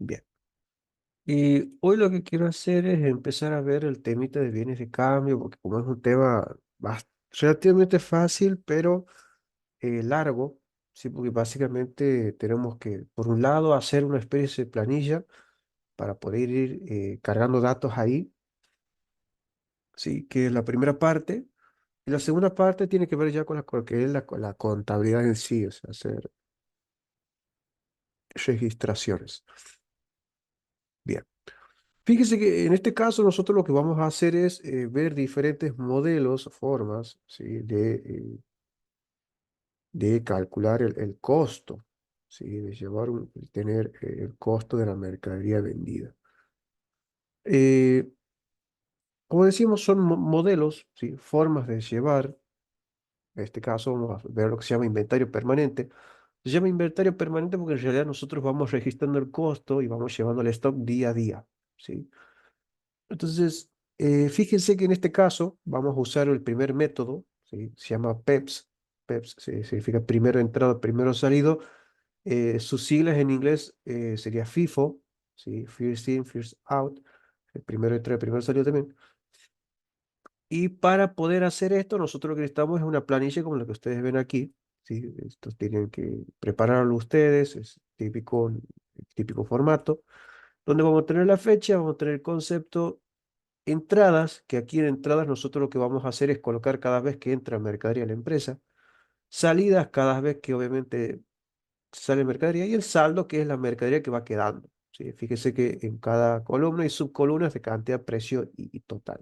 Bien. Y hoy lo que quiero hacer es empezar a ver el temita de bienes de cambio, porque como es un tema relativamente fácil, pero largo, sí, porque básicamente tenemos que, por un lado, hacer una especie de planilla para poder ir cargando datos ahí, sí, que es la primera parte. Y la segunda parte tiene que ver ya con lo que es la contabilidad en sí, o sea, hacer registraciones. Bien. Fíjese que en este caso nosotros lo que vamos a hacer es ver diferentes modelos, formas, ¿sí? De calcular el costo, ¿sí? De tener el costo de la mercadería vendida. Eh, Como decimos, son modelos, ¿sí? Formas de llevar. En este caso vamos a ver lo que se llama inventario permanente. Se llama inventario permanente porque en realidad nosotros vamos registrando el costo y vamos llevando el stock día a día, ¿sí? Entonces, fíjense que en este caso vamos a usar el primer método, ¿sí? Se llama PEPS. PEPS significa primero entrado, primero salido. Sus siglas en inglés sería FIFO, ¿sí? First in, first out. El primero entrado, primero salido también. Y para poder hacer esto, nosotros lo que necesitamos es una planilla como la que ustedes ven aquí, ¿sí? Estos tienen que prepararlo ustedes, es típico formato, donde vamos a tener la fecha, vamos a tener el concepto. Entradas, que aquí en entradas nosotros lo que vamos a hacer es colocar cada vez que entra mercadería a la empresa. Salidas, cada vez que obviamente sale mercadería. Y el saldo, que es la mercadería que va quedando. ¿Sí? Fíjese que en cada columna hay subcolumnas de cantidad, precio y total.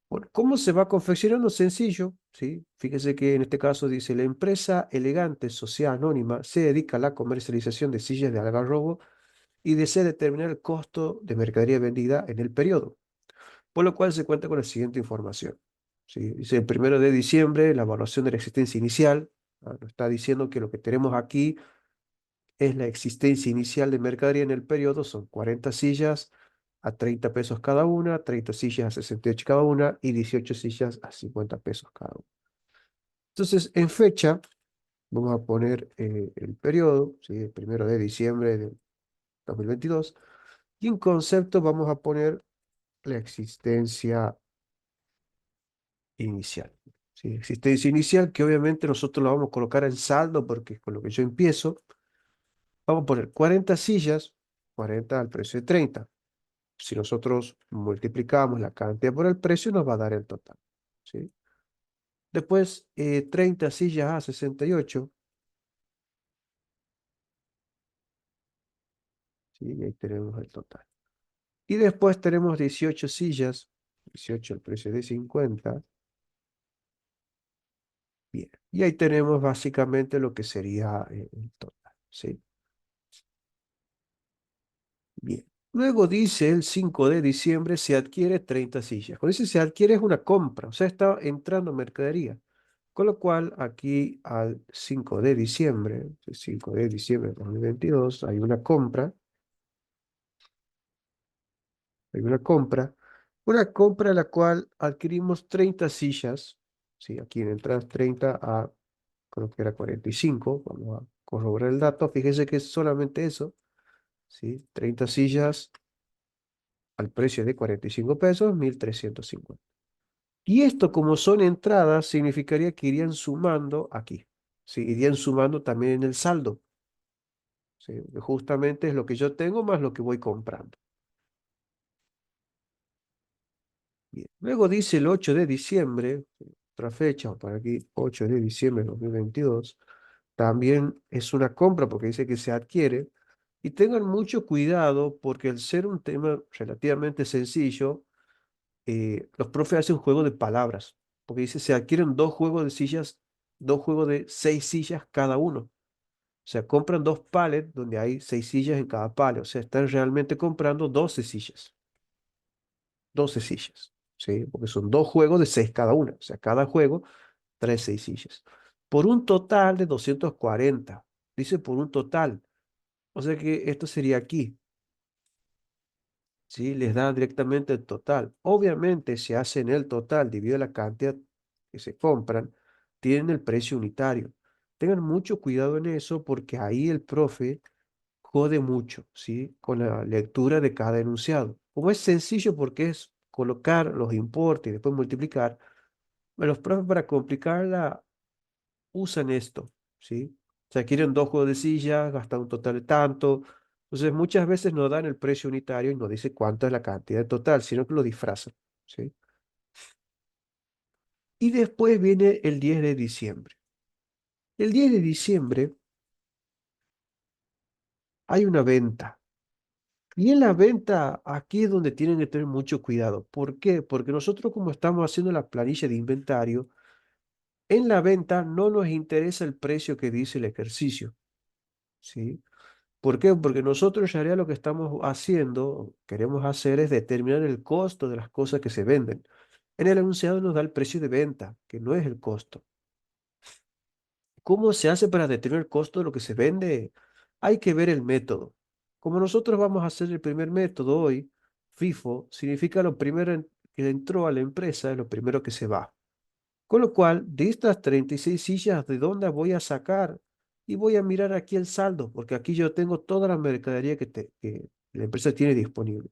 Bueno, ¿cómo se va confeccionando? Sencillo, ¿sí? Fíjese que en este caso dice, la empresa Elegante Sociedad Anónima se dedica a la comercialización de sillas de algarrobo y desea determinar el costo de mercadería vendida en el periodo, por lo cual se cuenta con la siguiente información. ¿Sí? Dice el 1 de diciembre, la evaluación de la existencia inicial. Nos está diciendo que lo que tenemos aquí es la existencia inicial de mercadería en el periodo, son 40 sillas a 30 pesos cada una, 30 sillas a 68 cada una y 18 sillas a 50 pesos cada una. Entonces, en fecha, vamos a poner el periodo, ¿sí? El 1 de diciembre de 2022, y en concepto vamos a poner la existencia inicial. ¿Sí? Existencia inicial que obviamente nosotros la vamos a colocar en saldo porque es con lo que yo empiezo. Vamos a poner 40 sillas, 40 al precio de 30. Si nosotros multiplicamos la cantidad por el precio, nos va a dar el total. ¿Sí? Después, 30 sillas a 68. ¿Sí? Y ahí tenemos el total. Y después tenemos 18 sillas, 18 al precio de 50. Bien. Y ahí tenemos básicamente lo que sería el total. ¿Sí? Bien. Luego dice el 5 de diciembre se adquiere 30 sillas. Con ese se adquiere es una compra, o sea, está entrando mercadería. Con lo cual, aquí al 5 de diciembre, el 5 de diciembre de 2022, una compra en la cual adquirimos 30 sillas, ¿sí? Aquí en entradas 30 a, creo que era 45, vamos a corroborar el dato, fíjese que es solamente eso, ¿sí? 30 sillas al precio de 45 pesos, 1.350. Y esto, como son entradas, significaría que irían sumando aquí, ¿sí? Irían sumando también en el saldo, ¿sí? Justamente es lo que yo tengo más lo que voy comprando. Bien. Luego dice el 8 de diciembre, otra fecha, para aquí, 8 de diciembre de 2022, también es una compra porque dice que se adquiere. Y tengan mucho cuidado porque al ser un tema relativamente sencillo, los profes hacen un juego de palabras, porque dice se adquieren dos juegos de sillas, dos juegos de 6 sillas cada uno. O sea, compran dos pallets donde hay 6 sillas en cada pallet. O sea, están realmente comprando 12 sillas. 12 sillas, ¿sí? Porque son dos juegos de 6 cada una. O sea, cada juego trae 6 sillas. Por un total de 240. Dice por un total. O sea que esto sería aquí. ¿Sí? Les da directamente el total. Obviamente, si hacen el total dividido la cantidad que se compran, tienen el precio unitario. Tengan mucho cuidado en eso porque ahí el profe jode mucho, ¿sí? Con la lectura de cada enunciado. Como es sencillo porque es colocar los importes y después multiplicar, los profes para complicarla usan esto, ¿sí? O sea, quieren dos juegos de sillas, gastan un total de tanto. Entonces, muchas veces no dan el precio unitario y no dice cuánto es la cantidad total, sino que lo disfrazan, ¿sí? Y después viene el 10 de diciembre. El 10 de diciembre hay una venta. Y en la venta, aquí es donde tienen que tener mucho cuidado. ¿Por qué? Porque nosotros como estamos haciendo la planilla de inventario, en la venta no nos interesa el precio que dice el ejercicio, ¿sí? ¿Por qué? Porque nosotros ya lo que estamos haciendo, queremos hacer es determinar el costo de las cosas que se venden. En el enunciado nos da el precio de venta, que no es el costo. ¿Cómo se hace para determinar el costo de lo que se vende? Hay que ver el método. Como nosotros vamos a hacer el primer método hoy, FIFO significa lo primero que entró a la empresa es lo primero que se va. Con lo cual, de estas 36 sillas, ¿de dónde voy a sacar? Y voy a mirar aquí el saldo, porque aquí yo tengo toda la mercadería que la empresa tiene disponible.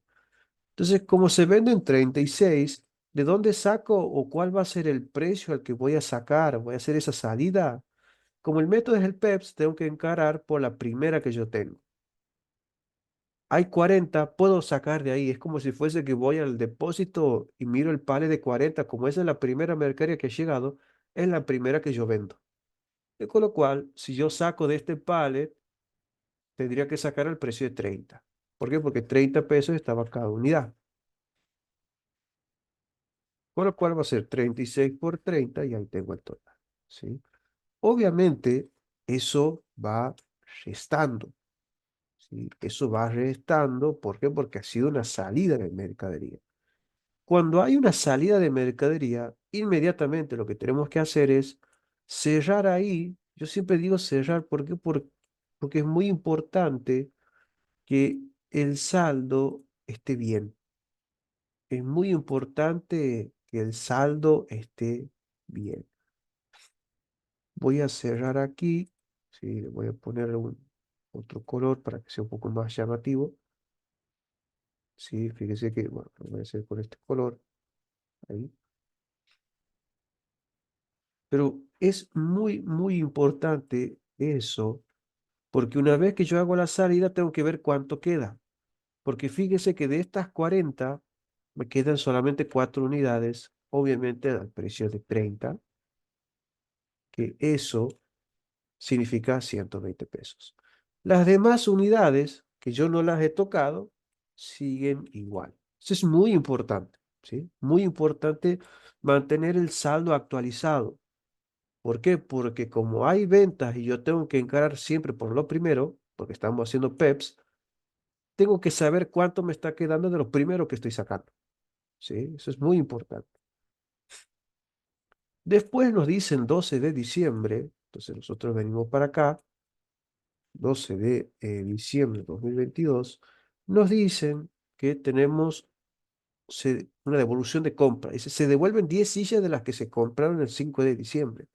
Entonces, como se venden 36, ¿de dónde saco o cuál va a ser el precio al que voy a sacar? ¿Voy a hacer esa salida? Como el método es el PEPS, tengo que encarar por la primera que yo tengo. Hay 40, puedo sacar de ahí. Es como si fuese que voy al depósito y miro el pallet de 40. Como esa es la primera mercadería que ha llegado, es la primera que yo vendo. Y con lo cual, si yo saco de este pallet, tendría que sacar el precio de 30. ¿Por qué? Porque 30 pesos estaba cada unidad. Con lo cual va a ser 36 por 30 y ahí tengo el total. ¿Sí? Obviamente, eso va restando. ¿Sí? Eso va restando. ¿Por qué? Porque ha sido una salida de mercadería. Cuando hay una salida de mercadería, inmediatamente lo que tenemos que hacer es cerrar ahí. Yo siempre digo cerrar, ¿por qué? Porque es muy importante que el saldo esté bien. Es muy importante que el saldo esté bien. Voy a cerrar aquí. Sí, le voy a poner otro color para que sea un poco más llamativo. Sí, fíjese que, bueno, lo voy a hacer con este color. Ahí. Pero es muy, muy importante eso, porque una vez que yo hago la salida, tengo que ver cuánto queda. Porque fíjese que de estas 40 me quedan solamente 4 unidades, obviamente al precio de 30, que eso significa 120 pesos. Las demás unidades, que yo no las he tocado, siguen igual. Eso es muy importante, ¿sí? Muy importante mantener el saldo actualizado. ¿Por qué? Porque como hay ventas y yo tengo que encarar siempre por lo primero, porque estamos haciendo PEPs, tengo que saber cuánto me está quedando de lo primero que estoy sacando. ¿Sí? Eso es muy importante. Después nos dicen 12 de diciembre, entonces nosotros venimos para acá, 12 de diciembre de 2022, nos dicen que tenemos una devolución de compra. Dice, se devuelven 10 sillas de las que se compraron el 5 de diciembre,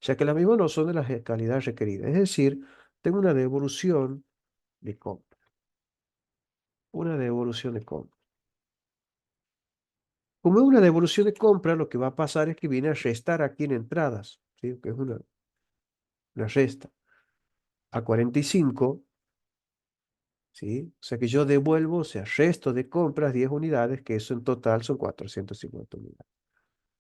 ya que las mismas no son de las calidades requeridas. Es decir, tengo una devolución de compra. Una devolución de compra. Como es una devolución de compra, lo que va a pasar es que viene a restar aquí en entradas, ¿sí? Que es una resta. A 45, ¿sí? O sea que yo devuelvo, o sea, resto de compras 10 unidades, que eso en total son 450 unidades.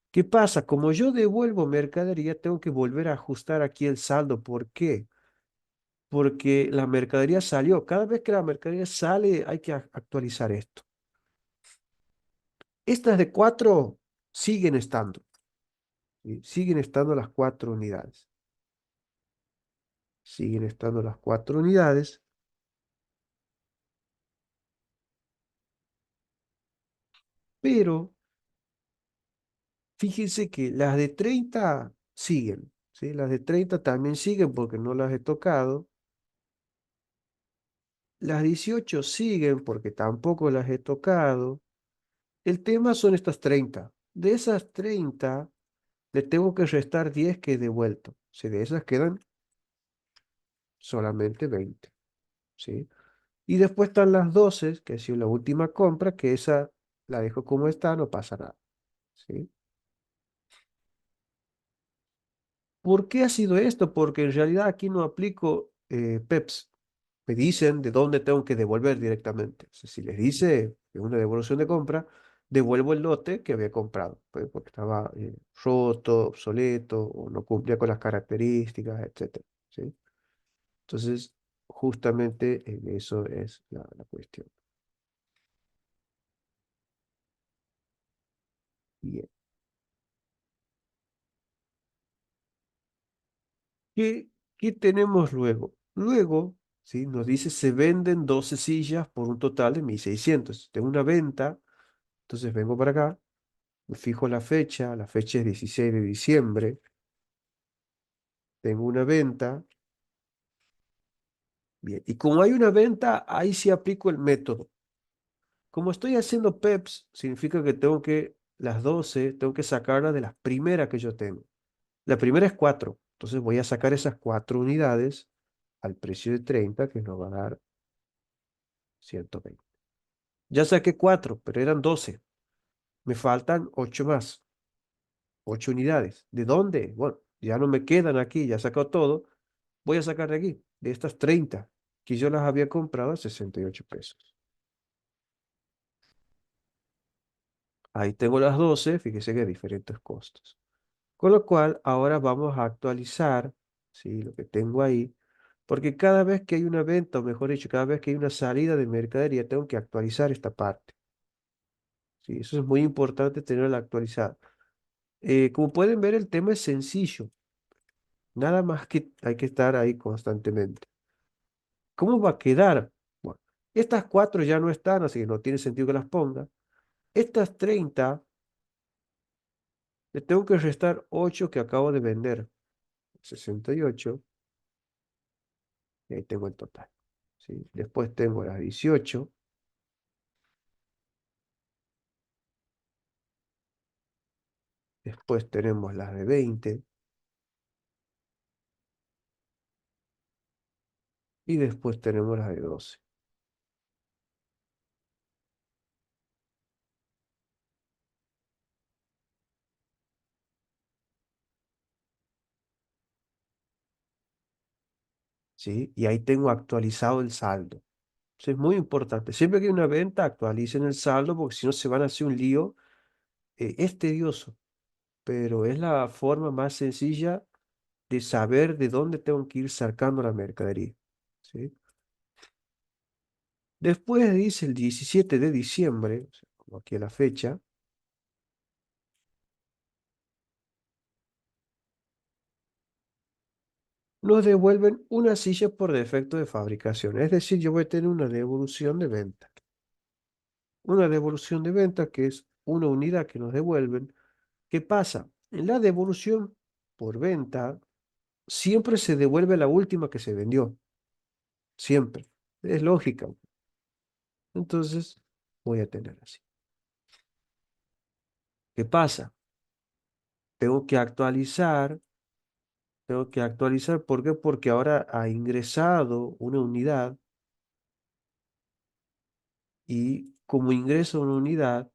¿Qué pasa? Como yo devuelvo mercadería, tengo que volver a ajustar aquí el saldo. ¿Por qué? Porque la mercadería salió. Cada vez que la mercadería sale, hay que actualizar esto. Estas de 4 siguen estando. ¿Sí? Siguen estando las 4 unidades. Siguen estando las 4 unidades. Pero fíjense que las de 30 siguen. ¿Sí? Las de 30 también siguen porque no las he tocado. Las 18 siguen porque tampoco las he tocado. El tema son estas 30. De esas 30, le tengo que restar 10 que he devuelto. Si de esas quedan solamente 20. ¿Sí? Y después están las 12, que ha sido la última compra, que esa la dejo como está, no pasa nada. ¿Sí? ¿Por qué ha sido esto? Porque en realidad aquí no aplico PEPs. Me dicen de dónde tengo que devolver directamente. O sea, si les dice que una devolución de compra, devuelvo el lote que había comprado, pues, porque estaba roto, obsoleto, o no cumplía con las características, etcétera. ¿Sí? Entonces, justamente eso es la cuestión. Bien. ¿Qué, qué tenemos luego? Luego, ¿sí? Nos dice se venden 12 sillas por un total de 1.600. Tengo una venta, entonces vengo para acá, me fijo la fecha es 16 de diciembre, tengo una venta, bien. Y como hay una venta, ahí sí aplico el método. Como estoy haciendo PEPs, significa que tengo que, las 12 tengo que sacarlas de las primeras que yo tengo. La primera es 4, entonces voy a sacar esas 4 unidades al precio de 30, que nos va a dar 120. Ya saqué 4, pero eran 12. Me faltan 8 más, 8 unidades. ¿De dónde? Bueno, ya no me quedan aquí, ya he sacado todo. Voy a sacar de aquí, de estas 30 que yo las había comprado a 68 pesos. Ahí tengo las 12, fíjese que hay diferentes costos. Con lo cual, ahora vamos a actualizar, ¿sí? Lo que tengo ahí, porque cada vez que hay una venta, o mejor dicho, cada vez que hay una salida de mercadería, tengo que actualizar esta parte. ¿Sí? Eso es muy importante tenerla actualizada. Como pueden ver, el tema es sencillo. Nada más que hay que estar ahí constantemente. ¿Cómo va a quedar? Bueno, estas 4 ya no están, así que no tiene sentido que las ponga. Estas 30 le tengo que restar 8 que acabo de vender. 68, y ahí tengo el total. ¿Sí? Después tengo las 18, después tenemos las de 20 y después tenemos las de 12. ¿Sí? Y ahí tengo actualizado el saldo. Eso es muy importante. Siempre que hay una venta, actualicen el saldo porque si no se van a hacer un lío. Es tedioso, pero es la forma más sencilla de saber de dónde tengo que ir sacando la mercadería. ¿Sí? Después dice el 17 de diciembre, o sea, como aquí a la fecha, nos devuelven una silla por defecto de fabricación. Es decir, yo voy a tener una devolución de venta. Una devolución de venta que es una unidad que nos devuelven. ¿Qué pasa? En la devolución por venta, siempre se devuelve la última que se vendió. Siempre. Es lógica. Entonces, voy a tener así. ¿Qué pasa? Tengo que actualizar, tengo que actualizar, ¿por qué? Porque ahora ha ingresado una unidad y como ingresa una unidad,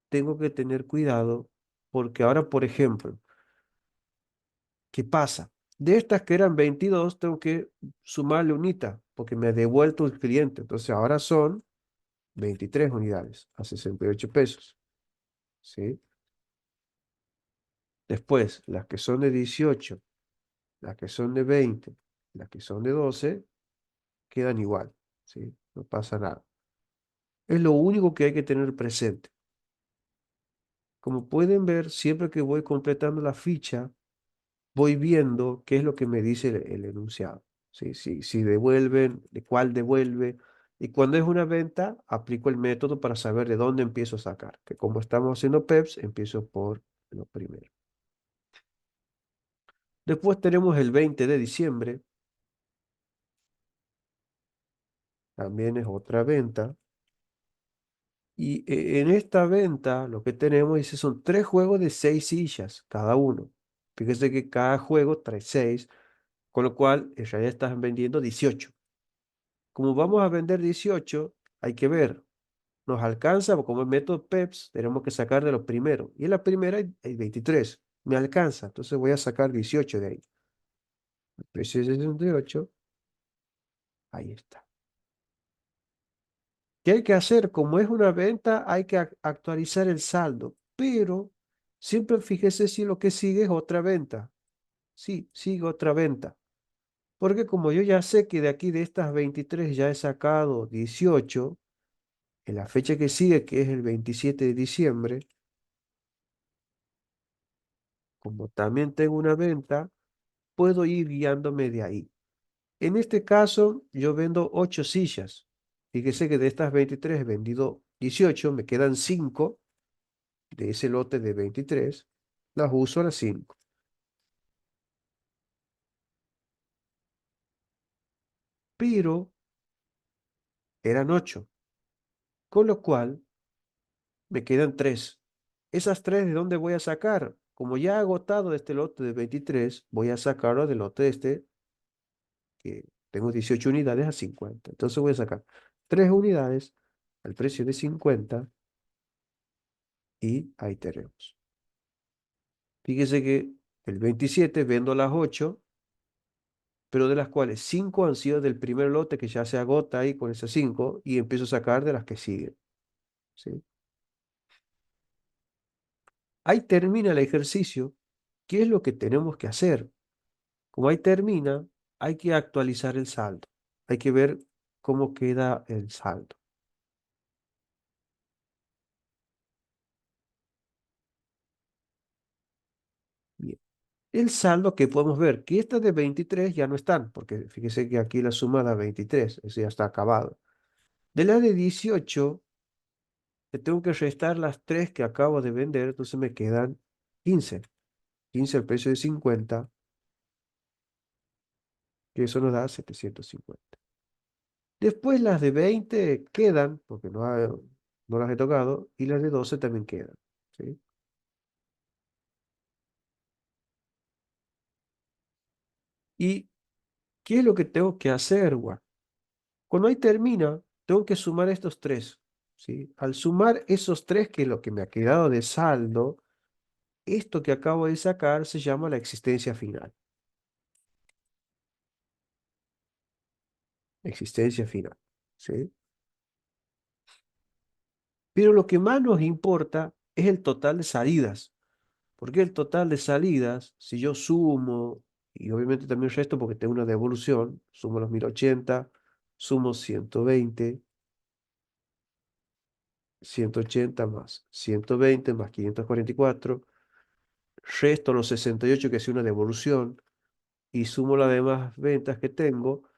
tengo que tener cuidado porque ahora, por ejemplo, ¿qué pasa? De estas que eran 22, tengo que sumarle unita porque me ha devuelto el cliente. Entonces ahora son 23 unidades a 68 pesos. ¿Sí? Después, las que son de 18, las que son de 20, las que son de 12, quedan igual. ¿Sí? No pasa nada. Es lo único que hay que tener presente. Como pueden ver, siempre que voy completando la ficha, voy viendo qué es lo que me dice el enunciado. ¿Sí? Si devuelven, de cuál devuelve. Y cuando es una venta, aplico el método para saber de dónde empiezo a sacar. Que como estamos haciendo PEPs, empiezo por lo primero. Después tenemos el 20 de diciembre, también es otra venta. Y en esta venta lo que tenemos dice, son 3 juegos de 6 sillas cada uno. Fíjese que cada juego trae 6, con lo cual en realidad están vendiendo 18. Como vamos a vender 18, hay que ver, ¿nos alcanza? Como el método PEPS, tenemos que sacar de lo primero. Y en la primera hay 23. Me alcanza, entonces voy a sacar 18 de ahí. El precio es 68, ahí está. ¿Qué hay que hacer? Como es una venta, hay que actualizar el saldo, pero siempre fíjese si lo que sigue es otra venta. Sí, sigue otra venta. Porque como yo ya sé que de aquí de estas 23 ya he sacado 18, en la fecha que sigue, que es el 27 de diciembre, como también tengo una venta, puedo ir guiándome de ahí. En este caso, yo vendo 8 sillas. Fíjese que de estas 23 he vendido 18, me quedan 5 de ese lote de 23, las uso a las 5, pero eran 8, con lo cual me quedan 3. Esas 3, ¿de dónde voy a sacar? Como ya he agotado este lote de 23, voy a sacarlo del lote este, que tengo 18 unidades a 50. Entonces voy a sacar 3 unidades al precio de 50 y ahí tenemos. Fíjese que el 27 vendo las 8, pero de las cuales 5 han sido del primer lote que ya se agota ahí con esas 5 y empiezo a sacar de las que siguen. ¿Sí? Ahí termina el ejercicio. ¿Qué es lo que tenemos que hacer? Como ahí termina, hay que actualizar el saldo. Hay que ver cómo queda el saldo. Bien. El saldo que podemos ver, que estas de 23 ya no están, porque fíjese que aquí la suma da 23, eso ya está acabado. De la de 18, le tengo que restar las 3 que acabo de vender, entonces me quedan 15. 15 al precio de 50, que eso nos da 750. Después las de 20 quedan, porque no las he tocado, y las de 12 también quedan. ¿Sí? ¿Y qué es lo que tengo que hacer, Gua? Cuando ahí termina, tengo que sumar estos 3. ¿Sí? Al sumar esos 3, que es lo que me ha quedado de saldo, esto que acabo de sacar se llama la existencia final. Existencia final. ¿Sí? Pero lo que más nos importa es el total de salidas. Porque el total de salidas, si yo sumo, y obviamente también resto porque tengo una devolución, sumo los 1080, sumo 120, 180 más 120 más 544, resto los 68 que es una devolución, y sumo las demás ventas que tengo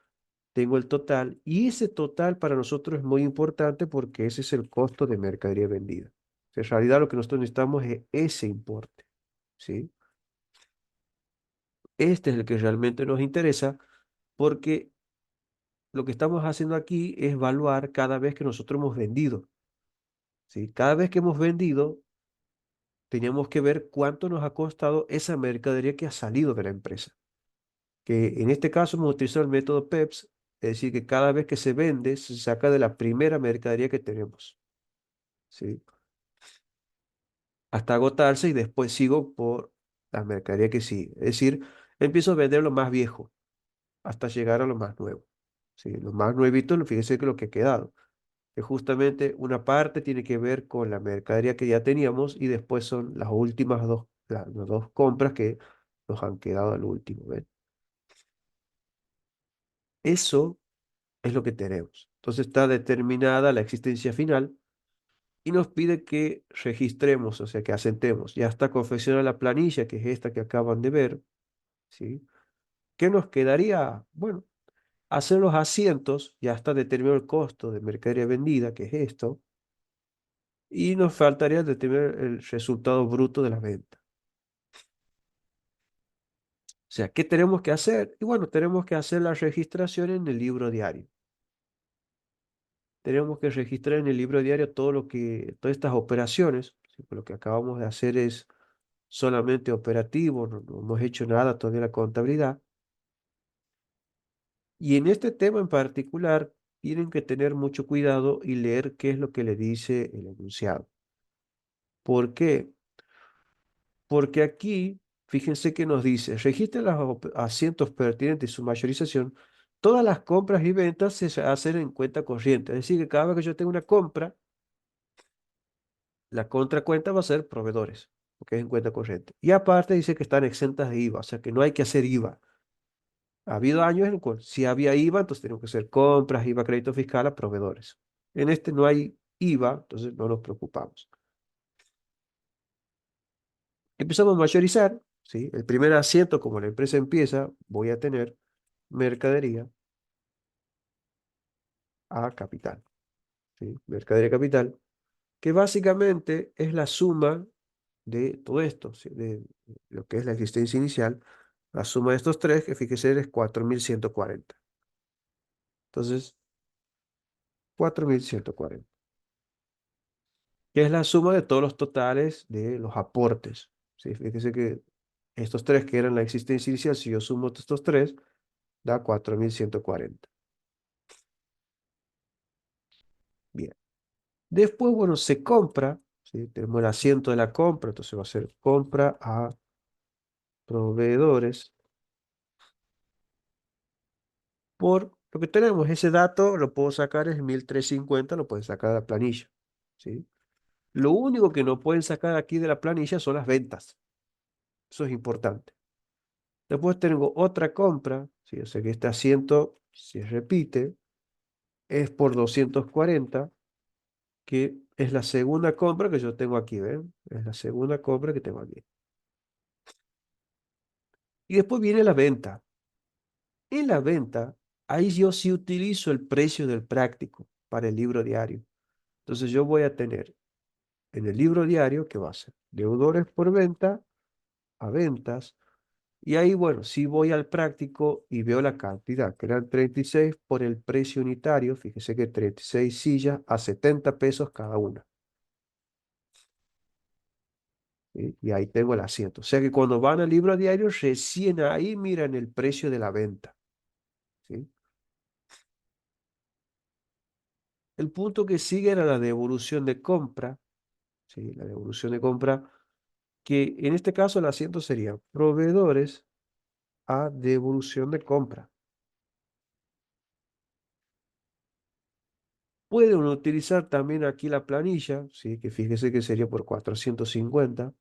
el total, y ese total para nosotros es muy importante porque ese es el costo de mercadería vendida. En realidad lo que nosotros necesitamos es ese importe, ¿sí? Este es el que realmente nos interesa porque lo que estamos haciendo aquí es evaluar cada vez que nosotros hemos vendido, ¿sí? Cada vez que hemos vendido, teníamos que ver cuánto nos ha costado esa mercadería que ha salido de la empresa. Que en este caso hemos utilizado el método PEPS, es decir, que cada vez que se vende, se saca de la primera mercadería que tenemos, ¿sí? Hasta agotarse y después sigo por la mercadería que sigue. Es decir, empiezo a vender lo más viejo hasta llegar a lo más nuevo, ¿sí? Lo más nuevito, fíjese que lo que ha quedado, que justamente una parte tiene que ver con la mercadería que ya teníamos y después son las últimas dos, las dos compras que nos han quedado al último, ¿ven? Eso es lo que tenemos. Entonces está determinada la existencia final y nos pide que registremos, o sea, que asentemos. Ya está confeccionada la planilla, que es esta que acaban de ver, ¿sí? ¿Qué nos quedaría? Bueno, hacer los asientos, ya está determinado el costo de mercadería vendida, que es esto, y nos faltaría determinar el resultado bruto de la venta. O sea, ¿qué tenemos que hacer? Y bueno, tenemos que hacer la registración en el libro diario. Tenemos que registrar en el libro diario todas estas operaciones. ¿Sí? Pues lo que acabamos de hacer es solamente operativo, no hemos hecho nada todavía en la contabilidad. Y en este tema en particular, tienen que tener mucho cuidado y leer qué es lo que le dice el enunciado. ¿Por qué? Porque aquí, fíjense que nos dice, registre los asientos pertinentes y su mayorización. Todas las compras y ventas se hacen en cuenta corriente. Es decir, que cada vez que yo tengo una compra, la contracuenta va a ser proveedores, porque es en cuenta corriente. Y aparte dice que están exentas de IVA, o sea que no hay que hacer IVA. Ha habido años en los cuales si había IVA, entonces tenemos que hacer compras, IVA, crédito fiscal a proveedores. En este no hay IVA, entonces no nos preocupamos. Empezamos a mayorizar, ¿sí? El primer asiento, como la empresa empieza, voy a tener mercadería a capital, ¿sí? Mercadería capital, que básicamente es la suma de todo esto, ¿sí? De lo que es la existencia inicial, la suma de estos tres, que fíjese es 4.140. Entonces, 4.140, que es la suma de todos los totales de los aportes, ¿sí? Fíjese que estos tres que eran la existencia inicial, si yo sumo estos tres, da 4.140. Bien. Después, bueno, se compra, ¿sí? Tenemos el asiento de la compra, entonces va a ser compra a proveedores por lo que tenemos. Ese dato lo puedo sacar, es 1.350, lo pueden sacar de la planilla, ¿sí? Lo único que no pueden sacar aquí de la planilla son las ventas. Eso es importante. Después tengo otra compra, ¿sí? O sea que este asiento, si repite, es por 240, que es la segunda compra que yo tengo aquí, ¿ven? Es la segunda compra que tengo aquí. Y después viene la venta. En la venta, ahí yo sí utilizo el precio del práctico para el libro diario. Entonces yo voy a tener en el libro diario, que va a ser deudores por venta a ventas. Y ahí, bueno, si voy al práctico y veo la cantidad, que eran 36 por el precio unitario, fíjese que 36 sillas a 70 pesos cada una. ¿Sí? Y ahí tengo el asiento. O sea que cuando van al libro diario, recién ahí miran el precio de la venta. ¿Sí? El punto que sigue era la devolución de compra. ¿Sí? La devolución de compra, que en este caso el asiento sería proveedores a devolución de compra. Pueden utilizar también aquí la planilla, ¿sí? Que fíjese que sería por 450.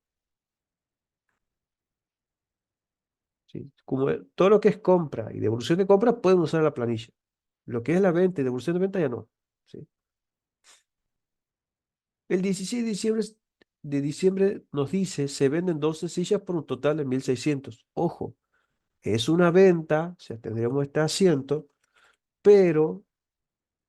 ¿Sí? Como todo lo que es compra y devolución de compra pueden usar la planilla. Lo que es la venta y devolución de venta ya no. ¿Sí? El 16 de diciembre nos dice, se venden 12 sillas por un total de 1.600. Ojo, es una venta, o sea, tendríamos este asiento, pero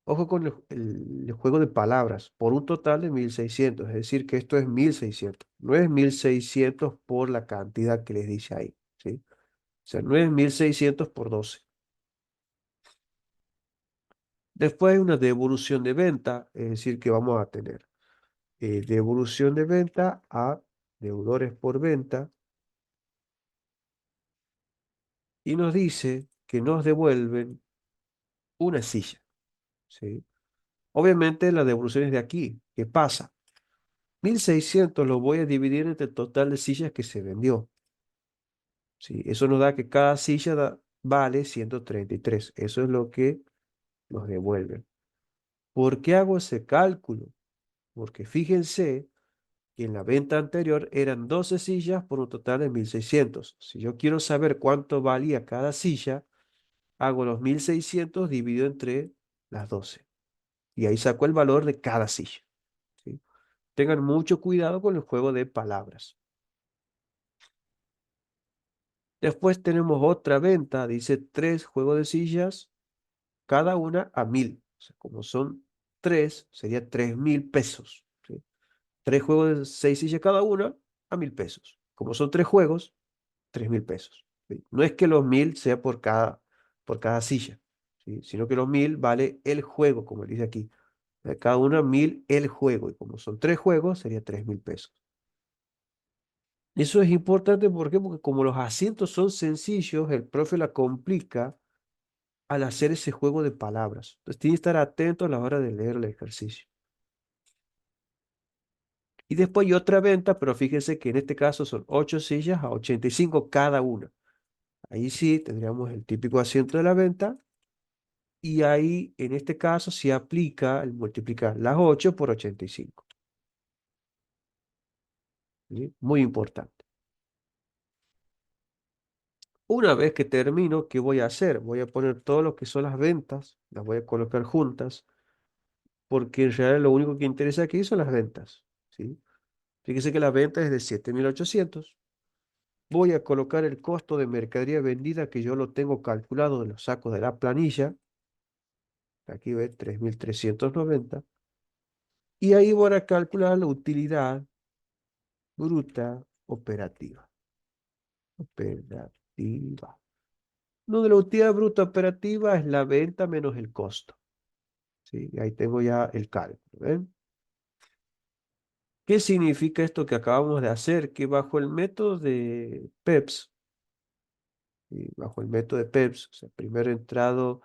ojo con el juego de palabras, por un total de 1.600, es decir, que esto es 1.600, no es 1.600 por la cantidad que les dice ahí, ¿sí? O sea, no es 1.600 por 12. Después hay una devolución de venta, es decir, que vamos a tener devolución de venta a deudores por venta y nos dice que nos devuelven una silla, ¿sí? Obviamente la devolución es de aquí. ¿Qué pasa? 1.600 lo voy a dividir entre el total de sillas que se vendió, ¿sí? Eso nos da que cada silla vale 133. Eso es lo que nos devuelven. ¿Por qué hago ese cálculo? Porque fíjense que en la venta anterior eran 12 sillas por un total de 1.600. Si yo quiero saber cuánto valía cada silla, hago los 1.600 dividido entre las 12. Y ahí saco el valor de cada silla, ¿sí? Tengan mucho cuidado con el juego de palabras. Después tenemos otra venta, dice 3 juegos de sillas, cada una a 1.000. O sea, como son 3, sería 3.000 pesos, ¿sí? 3 juegos de 6 sillas cada una a 1.000 pesos. Como son 3 juegos, 3.000 pesos, ¿sí? No es que los 1.000 sea por cada silla, ¿sí? Sino que los 1.000 vale el juego, como dice aquí. De cada una 1.000 el juego. Y como son 3 juegos, sería 3.000 pesos. Eso es importante, ¿por qué? Porque como los asientos son sencillos, el profe la complica al hacer ese juego de palabras. Entonces, tiene que estar atento a la hora de leer el ejercicio. Y después hay otra venta, pero fíjense que en este caso son 8 sillas a 85 cada una. Ahí sí tendríamos el típico asiento de la venta. Y ahí, en este caso, se aplica el multiplicar las 8 por 85. ¿Sí? Muy importante. Una vez que termino, ¿qué voy a hacer? Voy a poner todo lo que son las ventas, las voy a colocar juntas, porque en realidad lo único que interesa aquí son las ventas. ¿Sí? Fíjese que la venta es de 7.800. Voy a colocar el costo de mercadería vendida que yo lo tengo calculado, lo saco de la planilla. Aquí ve 3.390. Y ahí voy a calcular la utilidad bruta operativa. Operativa. No, de la utilidad bruta operativa es la venta menos el costo. ¿Sí? Y ahí tengo ya el cálculo. ¿Ven? ¿Qué significa esto que acabamos de hacer? Que bajo el método de PEPS, y bajo el método de PEPS, o sea, primero entrado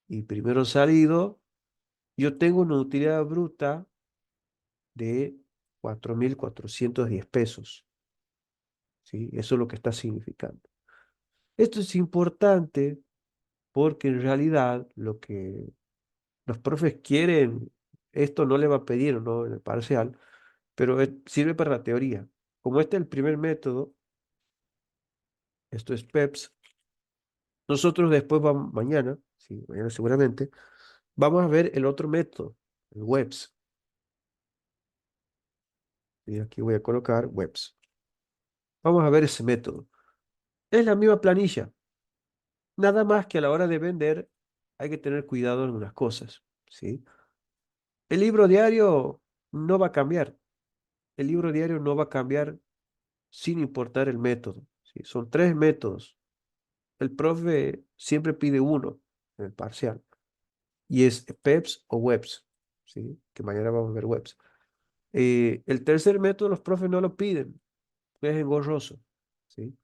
y primero salido, yo tengo una utilidad bruta de 4.410 pesos. ¿Sí? Eso es lo que está significando. Esto es importante porque en realidad lo que los profes quieren, esto no le va a pedir, ¿no? En el parcial, pero sirve para la teoría. Como este es el primer método, esto es PEPS, nosotros después vamos, mañana, sí, mañana seguramente, vamos a ver el otro método, el WEBS. Y aquí voy a colocar WEBS. Vamos a ver ese método. Es la misma planilla, nada más que a la hora de vender hay que tener cuidado en unas cosas, ¿sí? El libro diario no va a cambiar. El libro diario no va a cambiar sin importar el método, ¿sí? Son tres métodos. El profe siempre pide uno en el parcial y es PEPS o WEBS, ¿sí? Que mañana vamos a ver WEBS. El tercer método los profes no lo piden, es engorroso, ¿sí?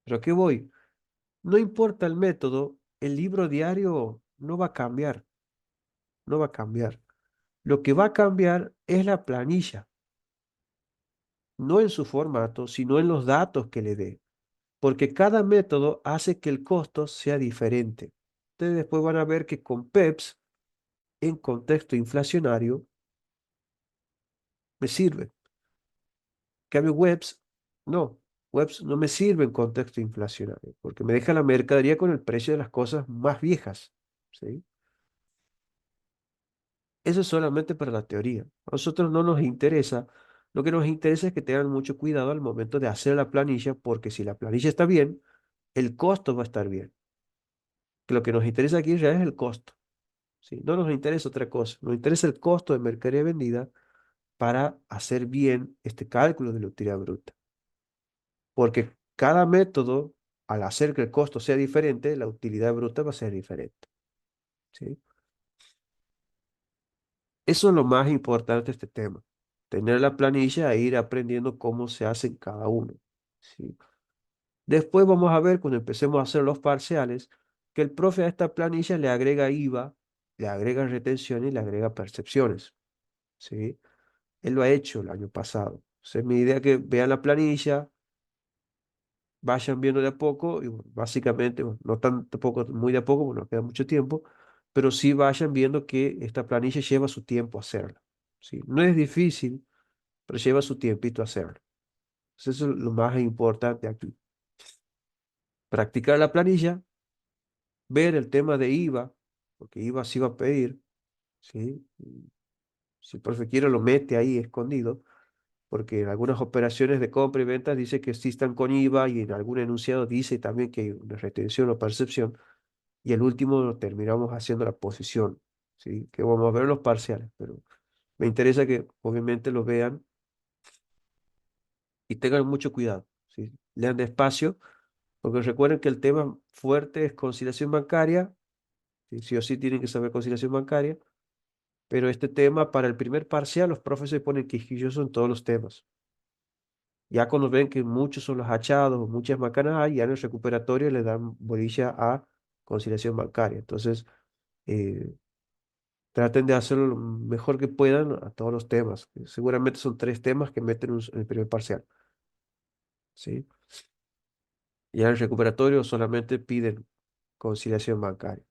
Pero ¿a qué voy? No importa el método, el libro diario no va a cambiar, no va a cambiar. Lo que va a cambiar es la planilla, no en su formato, sino en los datos que le dé, porque cada método hace que el costo sea diferente. Ustedes después van a ver que con PEPS, en contexto inflacionario, me sirve. En cambio, webs no me sirve en contexto inflacionario, porque me deja la mercadería con el precio de las cosas más viejas, ¿sí? Eso es solamente para la teoría. A nosotros no nos interesa. Lo que nos interesa es que tengan mucho cuidado al momento de hacer la planilla, porque si la planilla está bien, el costo va a estar bien. Que lo que nos interesa aquí ya es el costo, ¿sí? No nos interesa otra cosa. Nos interesa el costo de mercadería vendida para hacer bien este cálculo de la utilidad bruta. Porque cada método, al hacer que el costo sea diferente, la utilidad bruta va a ser diferente, ¿sí? Eso es lo más importante de este tema. Tener la planilla e ir aprendiendo cómo se hacen cada uno, ¿sí? Después vamos a ver, cuando empecemos a hacer los parciales, que el profe a esta planilla le agrega IVA, le agrega retención y le agrega percepciones, ¿sí? Él lo ha hecho el año pasado. Entonces, mi idea es que vean la planilla, vayan viendo de a poco, y bueno, básicamente, bueno, no tan tampoco, muy de a poco, porque nos queda mucho tiempo, pero sí vayan viendo que esta planilla lleva su tiempo hacerla, ¿sí? No es difícil, pero lleva su tiempito hacerlo. Entonces, eso es lo más importante aquí. Practicar la planilla, ver el tema de IVA, porque IVA sí va a pedir, ¿sí? Y si el profe quiere, lo mete ahí escondido, porque en algunas operaciones de compra y venta dice que sí están con IVA y en algún enunciado dice también que hay una retención o percepción. Y el último terminamos haciendo la posición, ¿sí? Que vamos a ver los parciales, pero me interesa que obviamente lo vean y tengan mucho cuidado, ¿sí? Lean despacio, porque recuerden que el tema fuerte es conciliación bancaria, ¿sí? Sí o sí tienen que saber conciliación bancaria, pero este tema para el primer parcial los profes se ponen quisquillosos en todos los temas. Ya cuando ven que muchos son los achados o muchas macanas hay, ya en el recuperatorio le dan bolilla a conciliación bancaria. Entonces, eh, traten de hacerlo lo mejor que puedan a todos los temas. Que seguramente son tres temas que meten en el primer parcial, ¿sí? Y en el recuperatorio solamente piden conciliación bancaria.